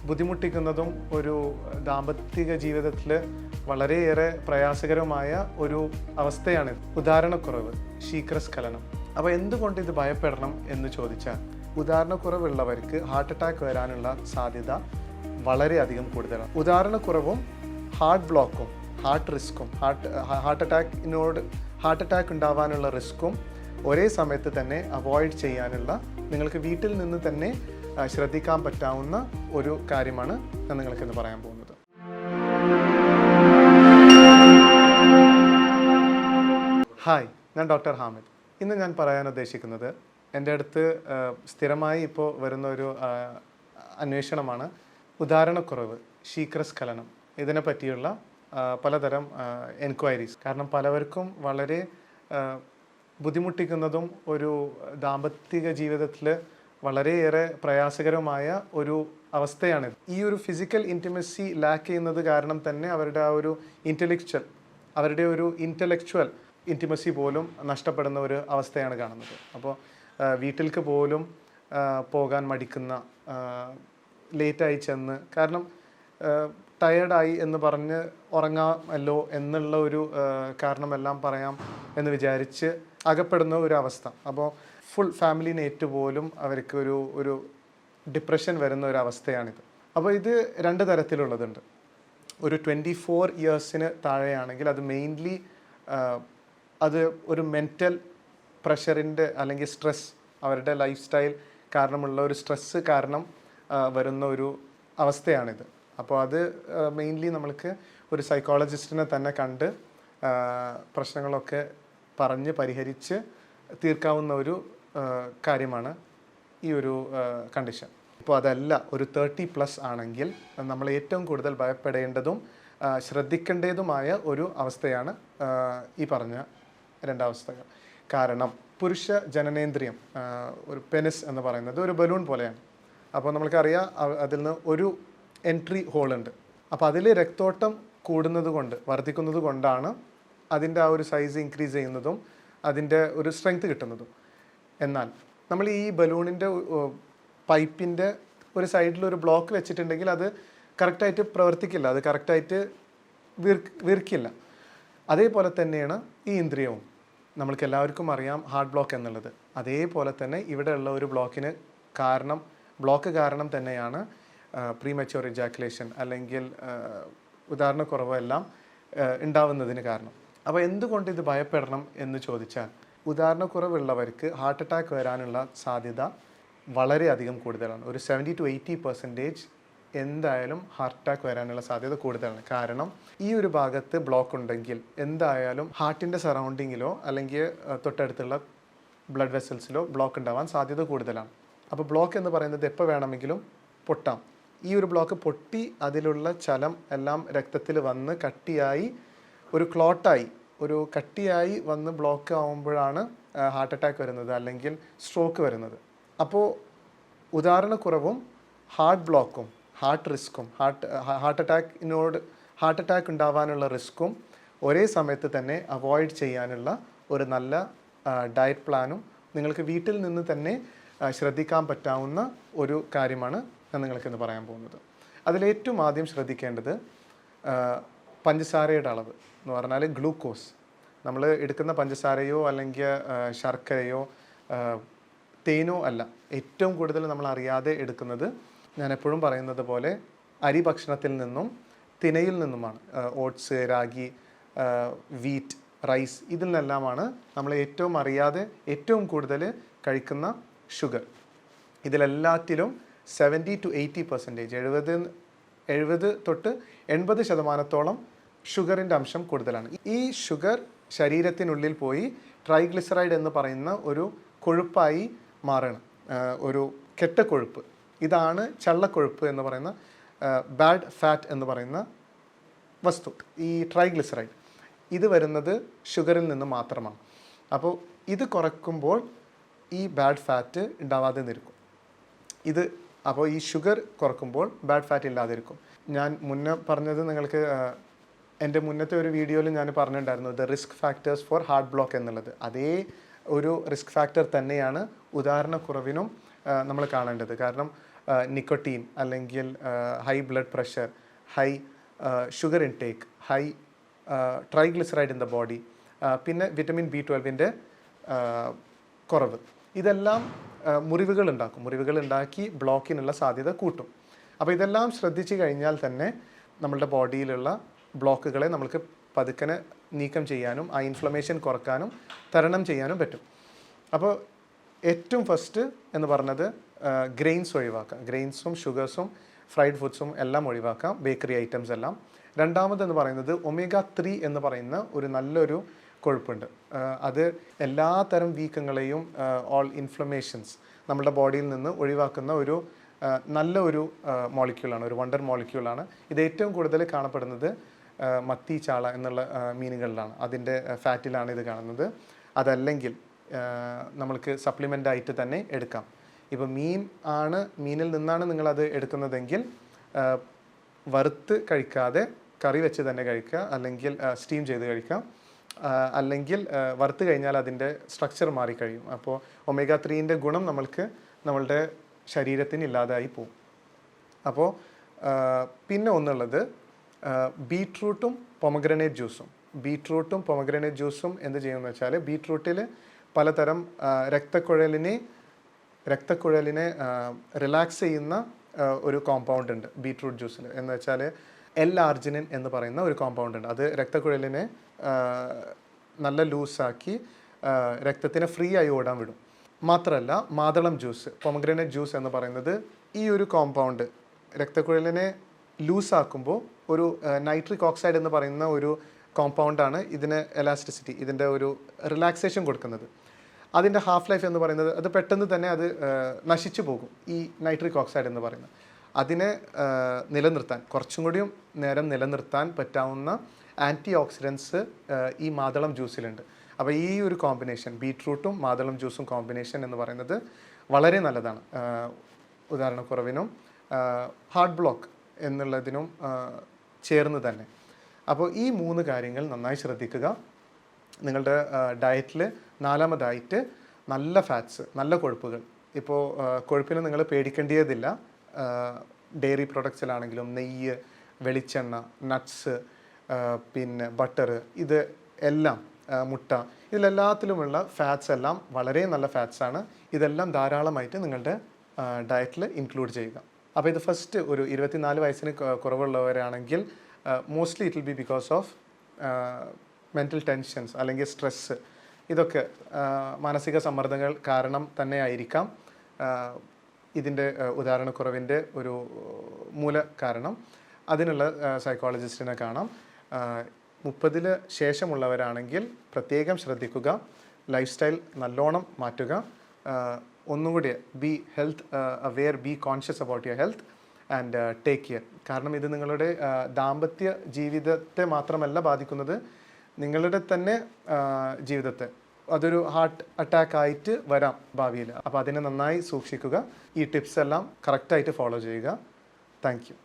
ബുദ്ധിമുട്ടിക്കുന്നതും ഒരു ദാമ്പത്തിക ജീവിതത്തിൽ വളരെയേറെ പ്രയാസകരമായ ഒരു അവസ്ഥയാണ് ഉദാഹരണക്കുറവ്, ശീഘ്രസ്ഖലനം. അപ്പോൾ എന്തുകൊണ്ട് ഇത് ഭയപ്പെടണം എന്ന് ചോദിച്ചാൽ, ഉദാഹരണക്കുറവുള്ളവർക്ക് ഹാർട്ട് അറ്റാക്ക് വരാനുള്ള സാധ്യത വളരെയധികം കൂടുതലാണ്. ഉദാഹരണക്കുറവും ഹാർട്ട് ബ്ലോക്കും ഹാർട്ട് റിസ്ക്കും ഹാർട്ട് അറ്റാക്ക് ഉണ്ടാവാനുള്ള റിസ്ക്കും ഒരേ സമയത്ത് തന്നെ അവോയ്ഡ് ചെയ്യാനുള്ള നിങ്ങൾക്ക് വീട്ടിൽ നിന്ന് തന്നെ ശ്രദ്ധിക്കാൻ പറ്റാവുന്ന ഒരു കാര്യമാണ് ഞാൻ നിങ്ങൾക്കിന്ന് പറയാൻ പോകുന്നത്. ഹായ്, ഞാൻ ഡോക്ടർ ഹാമിദ്. ഇന്ന് ഞാൻ പറയാൻ ഉദ്ദേശിക്കുന്നത് എൻ്റെ അടുത്ത് സ്ഥിരമായി ഇപ്പോൾ വരുന്ന ഒരു അന്വേഷണമാണ് ഉദാഹരണക്കുറവ്, ശീഘ്രസ്ഖലനം. ഇതിനെ പറ്റിയുള്ള പലതരം എൻക്വയറീസ്. കാരണം പലവർക്കും വളരെ ബുദ്ധിമുട്ടിക്കുന്നതും ഒരു ദാമ്പത്തിക ജീവിതത്തിൽ വളരെയേറെ പ്രയാസകരമായ ഒരു അവസ്ഥയാണ്. ഈ ഒരു ഫിസിക്കൽ ഇൻറ്റിമസി ലാക്ക് ചെയ്യുന്നത് കാരണം തന്നെ അവരുടെ ആ ഒരു ഇൻ്റലക്ച്വൽ ഇൻറ്റിമസി പോലും നഷ്ടപ്പെടുന്ന ഒരു അവസ്ഥയാണ് കാണുന്നത്. അപ്പോൾ വീട്ടിലേക്ക് പോലും പോകാൻ മടിക്കുന്ന, ലേറ്റായി ചെന്ന്, കാരണം ടയേർഡായി എന്ന് പറഞ്ഞ് ഉറങ്ങാമല്ലോ എന്നുള്ള ഒരു കാരണമെല്ലാം പറയാം എന്ന് വിചാരിച്ച് അകപ്പെടുന്ന ഒരു അവസ്ഥ. അപ്പോൾ ഫുൾ ഫാമിലിനേറ്റ് പോലും അവർക്ക് ഒരു ഡിപ്രഷൻ വരുന്ന ഒരു അവസ്ഥയാണിത്. അപ്പോൾ ഇത് രണ്ട് തരത്തിലുള്ളതുണ്ട്. ഒരു 24 ഇയേഴ്സിന് താഴെയാണെങ്കിൽ അത് മെയിൻലി അത് ഒരു മെൻ്റൽ പ്രഷറിൻ്റെ അല്ലെങ്കിൽ സ്ട്രെസ്, അവരുടെ ലൈഫ് സ്റ്റൈൽ കാരണമുള്ള ഒരു സ്ട്രെസ്സ് കാരണം വരുന്ന ഒരു അവസ്ഥയാണിത്. അപ്പോൾ അത് മെയിൻലി നമ്മൾക്ക് ഒരു സൈക്കോളജിസ്റ്റിനെ തന്നെ കണ്ട് പ്രശ്നങ്ങളൊക്കെ പറഞ്ഞ് പരിഹരിച്ച് തീർക്കാവുന്ന ഒരു കാര്യമാണ് ഈ ഒരു കണ്ടീഷൻ. ഇപ്പോൾ അതല്ല ഒരു 30+ ആണെങ്കിൽ നമ്മൾ ഏറ്റവും കൂടുതൽ ഭയപ്പെടേണ്ടതും ശ്രദ്ധിക്കേണ്ടതുമായ ഒരു അവസ്ഥയാണ് ഈ പറഞ്ഞ രണ്ടവസ്ഥകൾ. കാരണം പുരുഷ ജനനേന്ദ്രിയം, ഒരു പെനിസ് എന്ന് പറയുന്നത് ഒരു ബലൂൺ പോലെയാണ്. അപ്പോൾ നമ്മൾക്കറിയാം അതിൽ നിന്ന് ഒരു എൻട്രി ഹോളുണ്ട്. അപ്പോൾ അതിൽ രക്തോട്ടം വർദ്ധിക്കുന്നത് കൊണ്ടാണ് അതിൻ്റെ ആ ഒരു സൈസ് ഇൻക്രീസ് ചെയ്യുന്നതും അതിൻ്റെ ഒരു സ്ട്രെങ്ത് കിട്ടുന്നതും. എന്നാൽ നമ്മൾ ഈ ബലൂണിൻ്റെ പൈപ്പിൻ്റെ ഒരു സൈഡിൽ ഒരു ബ്ലോക്ക് വെച്ചിട്ടുണ്ടെങ്കിൽ അത് കറക്റ്റായിട്ട് പ്രവർത്തിക്കില്ല, അത് കറക്റ്റായിട്ട് വീർക്കില്ല. അതേപോലെ തന്നെയാണ് ഈ ഇന്ദ്രിയവും. നമ്മൾക്ക് എല്ലാവർക്കും അറിയാം ഹാർട്ട് ബ്ലോക്ക് എന്നുള്ളത്. അതേപോലെ തന്നെ ഇവിടെയുള്ള ഒരു ബ്ലോക്ക് കാരണം തന്നെയാണ് പ്രീമച്യൂർ ഇജാക്കുലേഷൻ അല്ലെങ്കിൽ ഉദാഹരണക്കുറവെല്ലാം ഉണ്ടാവുന്നതിന് കാരണം. അപ്പോൾ എന്തുകൊണ്ട് ഇത് ഭയപ്പെടണം എന്ന് ചോദിച്ചാൽ, ഉദാഹരണക്കുറവുള്ളവർക്ക് ഹാർട്ട് അറ്റാക്ക് വരാനുള്ള സാധ്യത വളരെയധികം കൂടുതലാണ്. ഒരു 70 to 80% എന്തായാലും ഹാർട്ട് അറ്റാക്ക് വരാനുള്ള സാധ്യത കൂടുതലാണ്. കാരണം ഈ ഒരു ഭാഗത്ത് ബ്ലോക്ക് ഉണ്ടെങ്കിൽ എന്തായാലും ഹാർട്ടിൻ്റെ സറൗണ്ടിങ്ങിലോ അല്ലെങ്കിൽ തൊട്ടടുത്തുള്ള ബ്ലഡ് വെസൽസിലോ ബ്ലോക്ക് ഉണ്ടാവാൻ സാധ്യത കൂടുതലാണ്. അപ്പോൾ ബ്ലോക്ക് എന്ന് പറയുന്നത് എപ്പോൾ വേണമെങ്കിലും പൊട്ടാം. ഈ ഒരു ബ്ലോക്ക് പൊട്ടി അതിലുള്ള ചലം എല്ലാം രക്തത്തിൽ വന്ന് കട്ടിയായി ഒരു കട്ടിയായി വന്ന് ബ്ലോക്ക് ആവുമ്പോഴാണ് ഹാർട്ട് അറ്റാക്ക് വരുന്നത് അല്ലെങ്കിൽ സ്ട്രോക്ക് വരുന്നത്. അപ്പോൾ ഉദാഹരണക്കുറവും ഹാർട്ട് ബ്ലോക്കും ഹാർട്ട് റിസ്ക്കും ഹാർട്ട് അറ്റാക്ക് ഉണ്ടാവാനുള്ള റിസ്ക്കും ഒരേ സമയത്ത് തന്നെ അവോയ്ഡ് ചെയ്യാനുള്ള ഒരു നല്ല ഡയറ്റ് പ്ലാനും നിങ്ങൾക്ക് വീട്ടിൽ നിന്ന് തന്നെ ശ്രദ്ധിക്കാൻ പറ്റാവുന്ന ഒരു കാര്യമാണ് ഞാൻ നിങ്ങൾക്കിന്ന് പറയാൻ പോകുന്നത്. അതിലേറ്റവും ആദ്യം ശ്രദ്ധിക്കേണ്ടത് പഞ്ചസാരയുടെ അളവ് എന്ന് പറഞ്ഞാൽ ഗ്ലൂക്കോസ്. നമ്മൾ എടുക്കുന്ന പഞ്ചസാരയോ അല്ലെങ്കിൽ ശർക്കരയോ തേനോ അല്ല. ഏറ്റവും കൂടുതൽ നമ്മൾ അറിയാതെ എടുക്കുന്നത്, ഞാൻ എപ്പോഴും പറയുന്നത് പോലെ, അരി ഭക്ഷണത്തിൽ നിന്നും തിനയിൽ നിന്നുമാണ്. ഓട്സ്, രാഗി, വീറ്റ്, റൈസ്, ഇതിൽ നിന്നെല്ലാമാണ് നമ്മൾ ഏറ്റവും അറിയാതെ ഏറ്റവും കൂടുതൽ കഴിക്കുന്ന ഷുഗർ. ഇതിലെല്ലാറ്റിലും 70 to 80%, 70 തൊട്ട് 80% ഷുഗറിൻ്റെ അംശം കൂടുതലാണ്. ഈ ഷുഗർ ശരീരത്തിനുള്ളിൽ പോയി ട്രൈഗ്ലിസറൈഡ് എന്ന് പറയുന്ന ഒരു കൊഴുപ്പായി മാറണം, ഒരു കെട്ട കൊഴുപ്പ്. ഇതാണ് ചള്ളക്കൊഴുപ്പ് എന്ന് പറയുന്ന ബാഡ് ഫാറ്റ് എന്ന് പറയുന്ന വസ്തു. ഈ ട്രൈഗ്ലിസറൈഡ് ഇത് വരുന്നത് ഷുഗറിൽ നിന്ന് മാത്രമാണ്. അപ്പോൾ ഇത് കുറയ്ക്കുമ്പോൾ ഈ ബാഡ് ഫാറ്റ് ഉണ്ടാവാതെ നിൽക്കും. അപ്പോൾ ഈ ഷുഗർ കുറക്കുമ്പോൾ ബാഡ് ഫാറ്റ് ഇല്ലാതിരിക്കും. ഞാൻ മുന്നേ പറഞ്ഞത് നിങ്ങൾക്ക് എൻ്റെ മുന്നത്തെ ഒരു വീഡിയോയിൽ ഞാൻ പറഞ്ഞിട്ടുണ്ടായിരുന്നു, the risk factors four heart block എന്നുള്ളത്. അതേ ഒരു റിസ്ക് ഫാക്ടർ തന്നെയാണ് ഉദാഹരണക്കുറവിനും നമ്മൾ കാണേണ്ടത്. കാരണം നിക്കോട്ടീൻ അല്ലെങ്കിൽ high blood pressure, high sugar intake, high triglyceride in the body, പിന്നെ വിറ്റമിൻ B12 കുറവ്, ഇതെല്ലാം മുറിവുകൾ ഉണ്ടാക്കും. മുറിവുകൾ ഉണ്ടാക്കി ബ്ലോക്കിനുള്ള സാധ്യത കൂട്ടും. അപ്പോൾ ഇതെല്ലാം ശ്രദ്ധിച്ചു കഴിഞ്ഞാൽ തന്നെ നമ്മളുടെ ബോഡിയിലുള്ള ബ്ലോക്കുകളെ നമുക്ക് പതുക്കനെ നീക്കം ചെയ്യാനും ആ ഇൻഫ്ലമേഷൻ കുറക്കാനും തരണം ചെയ്യാനും പറ്റും. അപ്പോൾ ഏറ്റവും ഫസ്റ്റ് എന്ന് പറഞ്ഞത് ഗ്രെയിൻസ് ഒഴിവാക്കാം. ഗ്രെയിൻസും ഷുഗേഴ്സും ഫ്രൈഡ് ഫുഡ്സും എല്ലാം ഒഴിവാക്കാം, ബേക്കറി ഐറ്റംസ് എല്ലാം. രണ്ടാമതെന്ന് പറയുന്നത് omega-3 എന്ന് പറയുന്ന ഒരു നല്ലൊരു കൊഴുപ്പുണ്ട്. അത് എല്ലാ തരം വീക്കങ്ങളെയും ഓൾ ഇൻഫ്ലമേഷൻസ് നമ്മുടെ ബോഡിയിൽ നിന്ന് ഒഴിവാക്കുന്ന ഒരു നല്ല ഒരു മോളിക്യൂളാണ്, ഒരു വണ്ടർ മോളിക്യൂളാണ്. ഇത് ഏറ്റവും കൂടുതൽ കാണപ്പെടുന്നത് മത്തി, ചാള എന്നുള്ള മീനുകളിലാണ്, അതിൻ്റെ ഫാറ്റിലാണ് ഇത് കാണുന്നത്. അതല്ലെങ്കിൽ നമ്മൾക്ക് സപ്ലിമെൻ്റായിട്ട് തന്നെ എടുക്കാം. ഇപ്പോൾ മീനിൽ നിന്നാണ് നിങ്ങളത് എടുക്കുന്നതെങ്കിൽ വറുത്ത് കഴിക്കാതെ കറി വെച്ച് തന്നെ കഴിക്കുക, അല്ലെങ്കിൽ സ്റ്റീം ചെയ്ത് കഴിക്കാം. അല്ലെങ്കിൽ വറുത്ത് കഴിഞ്ഞാൽ അതിൻ്റെ സ്ട്രക്ചർ മാറിക്കഴിയും. അപ്പോൾ omega-3 ഗുണം നമ്മളുടെ ശരീരത്തിന് ഇല്ലാതായി പോകും. അപ്പോൾ പിന്നെ ഒന്നുള്ളത് ബീട്രൂട്ടും പൊമഗ്രനേറ്റ് ജ്യൂസും എന്ത് ചെയ്യുമെന്ന് വെച്ചാൽ, ബീട്രൂട്ടിൽ പലതരം രക്തക്കുഴലിനെ റിലാക്സ് ചെയ്യുന്ന ഒരു കോമ്പൗണ്ട് ഉണ്ട് ബീട്രൂട്ട് ജ്യൂസിൽ. എന്ന് വെച്ചാൽ L-arginine എന്ന് പറയുന്ന ഒരു കോമ്പൗണ്ട് ഉണ്ട്. അത് രക്തക്കുഴലിനെ നല്ല ലൂസാക്കി രക്തത്തിനെ ഫ്രീ ആയി ഓടാൻ വിടും. മാത്രമല്ല മാതളം ജ്യൂസ്, പൊമഗ്രനേറ്റ് ജ്യൂസ് എന്ന് പറയുന്നത് ഈ ഒരു കോമ്പൗണ്ട് രക്തക്കുഴലിനെ ലൂസാക്കുമ്പോൾ ഒരു നൈട്രിക് ഓക്സൈഡ് എന്ന് പറയുന്ന ഒരു കോമ്പൗണ്ടാണ് ഇതിന് എലാസ്റ്റിസിറ്റി, ഇതിൻ്റെ ഒരു റിലാക്സേഷൻ കൊടുക്കുന്നത്. അതിൻ്റെ ഹാഫ് ലൈഫ് എന്ന് പറയുന്നത് അത് പെട്ടെന്ന് തന്നെ അത് നശിച്ചു പോകും. ഈ നൈട്രിക് ഓക്സൈഡ് എന്ന് പറയുന്നത് അതിനെ നിലനിർത്താൻ, കുറച്ചും കൂടിയും നേരം നിലനിർത്താൻ പറ്റാവുന്ന ആൻറ്റി ഓക്സിഡൻസ് ഈ മാതളം ജ്യൂസിലുണ്ട്. അപ്പോൾ ഈ ഒരു കോമ്പിനേഷൻ, ബീട്രൂട്ടും മാതളം ജ്യൂസും കോമ്പിനേഷൻ എന്ന് പറയുന്നത് വളരെ നല്ലതാണ് ഉദാഹരണക്കുറവിനും ഹാർട്ട് ബ്ലോക്ക് എന്നുള്ളതിനും ചേർന്ന് തന്നെ. അപ്പോൾ ഈ 3 കാര്യങ്ങൾ നന്നായി ശ്രദ്ധിക്കുക. നിങ്ങളുടെ ഡയറ്റിൽ നാലാമതായിട്ട് നല്ല ഫാറ്റ്സ്, നല്ല കൊഴുപ്പുകൾ. ഇപ്പോൾ കൊഴുപ്പിന് നിങ്ങൾ പേടിക്കേണ്ടതില്ല. ഡെയറി പ്രൊഡക്ട്സിലാണെങ്കിലും നെയ്യ്, വെളിച്ചെണ്ണ, നട്ട്സ്, പിന്നെ ബട്ടർ, ഇത് എല്ലാം, മുട്ട, ഇതിലെല്ലാത്തിലുമുള്ള ഫാറ്റ്സ് എല്ലാം വളരെ നല്ല ഫാറ്റ്സാണ്. ഇതെല്ലാം ധാരാളമായിട്ട് നിങ്ങളുടെ ഡയറ്റിൽ ഇൻക്ലൂഡ് ചെയ്യുക. അപ്പോൾ ഇത് ഫസ്റ്റ് ഒരു 24 വയസ്സിന് കുറവുള്ളവരാണെങ്കിൽ mostly it will be because of mental tensions അല്ലെങ്കിൽ സ്ട്രെസ്സ്. ഇതൊക്കെ മാനസിക സമ്മർദ്ദങ്ങൾ കാരണം തന്നെ ആയിരിക്കാം ഇതിൻ്റെ ഉദാഹരണക്കുറവിൻ്റെ ഒരു മൂല കാരണം. അതിനുള്ള സൈക്കോളജിസ്റ്റിനെ കാണാം. 30 ശേഷമുള്ളവരാണെങ്കിൽ പ്രത്യേകം ശ്രദ്ധിക്കുക, ലൈഫ് സ്റ്റൈൽ നല്ലോണം മാറ്റുക. ഒന്നും കൂടി B health aware, B conscious about your health and take care. കാരണം ഇത് നിങ്ങളുടെ ദാമ്പത്യ ജീവിതത്തെ മാത്രമല്ല ബാധിക്കുന്നത്, നിങ്ങളുടെ തന്നെ ജീവിതത്തെ. അതൊരു ഹാർട്ട് അറ്റാക്ക് ആയിട്ട് വരാം ഭാവിയിൽ. അപ്പോൾ അതിനെ നന്നായി സൂക്ഷിക്കുക. ഈ ടിപ്സ് എല്ലാം കറക്റ്റായിട്ട് ഫോളോ ചെയ്യുക. Thank you.